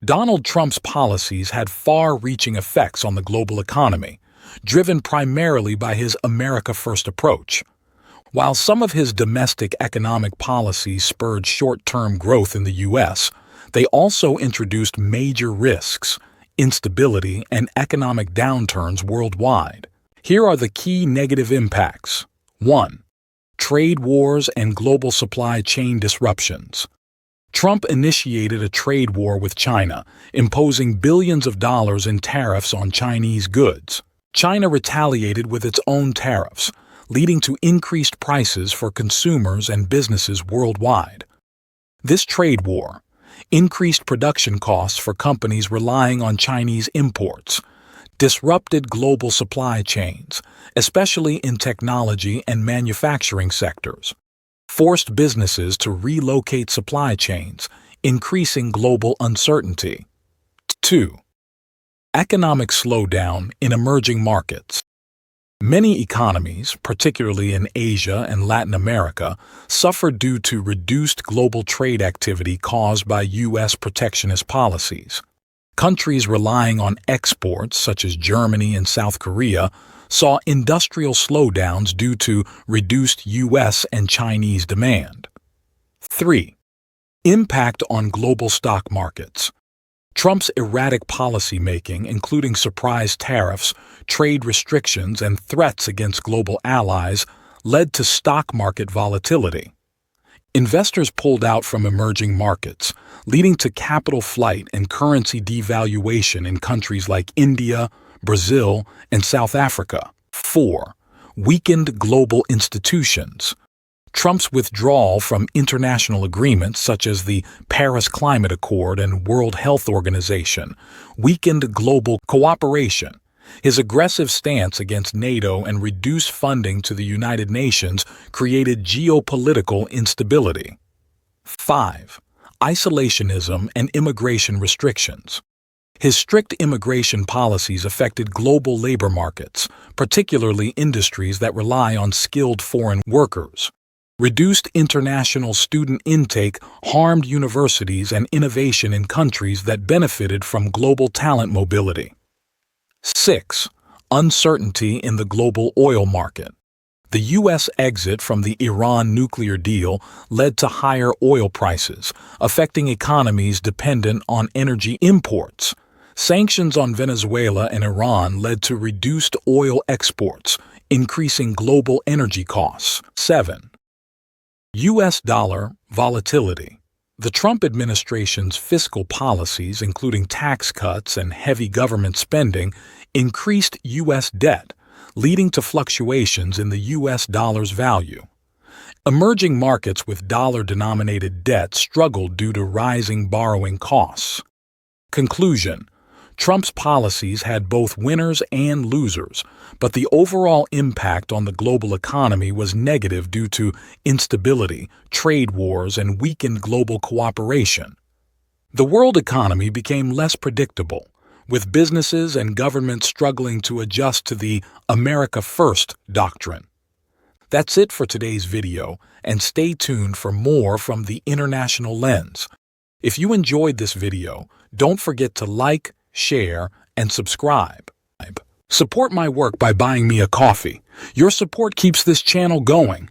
Donald Trump's policies had far-reaching effects on the global economy, driven primarily by his America First approach. While some of his domestic economic policies spurred short-term growth in the U.S., they also introduced major risks, instability, and economic downturns worldwide. Here are the key negative impacts. 1. Trade wars and global supply chain disruptions. Trump initiated a trade war with China, imposing billions of dollars in tariffs on Chinese goods. China retaliated with its own tariffs, leading to increased prices for consumers and businesses worldwide. This trade war increased production costs for companies relying on Chinese imports, disrupted global supply chains, especially in technology and manufacturing sectors, forced businesses to relocate supply chains, increasing global uncertainty. 2. Economic slowdown in emerging markets. Many economies, particularly in Asia and Latin America, suffered due to reduced global trade activity caused by U.S. protectionist policies. Countries relying on exports, such as Germany and South Korea, saw industrial slowdowns due to reduced U.S. and Chinese demand. 3. Impact on global stock markets. Trump's erratic policymaking, including surprise tariffs, trade restrictions, and threats against global allies, led to stock market volatility. Investors pulled out from emerging markets, leading to capital flight and currency devaluation in countries like India, Brazil, and South Africa. 4. Weakened global institutions. Trump's withdrawal from international agreements such as the Paris Climate Accord and World Health Organization weakened global cooperation. His aggressive stance against NATO and reduced funding to the United Nations created geopolitical instability. 5. Isolationism and immigration restrictions. His strict immigration policies affected global labor markets, particularly industries that rely on skilled foreign workers. Reduced international student intake harmed universities and innovation in countries that benefited from global talent mobility. 6. Uncertainty in the global oil market. The U.S. exit from the Iran nuclear deal led to higher oil prices, affecting economies dependent on energy imports. Sanctions on Venezuela and Iran led to reduced oil exports, increasing global energy costs. 7. U.S. dollar volatility. The Trump administration's fiscal policies, including tax cuts and heavy government spending, increased U.S. debt, leading to fluctuations in the U.S. dollar's value. Emerging markets with dollar-denominated debt struggled due to rising borrowing costs. Conclusion: Trump's policies had both winners and losers, but the overall impact on the global economy was negative due to instability, trade wars, and weakened global cooperation. The world economy became less predictable, with businesses and governments struggling to adjust to the America First doctrine. That's it for today's video, and stay tuned for more from the International Lens. If you enjoyed this video, don't forget to like, share, and subscribe. Support my work by buying me a coffee. Your support keeps this channel going.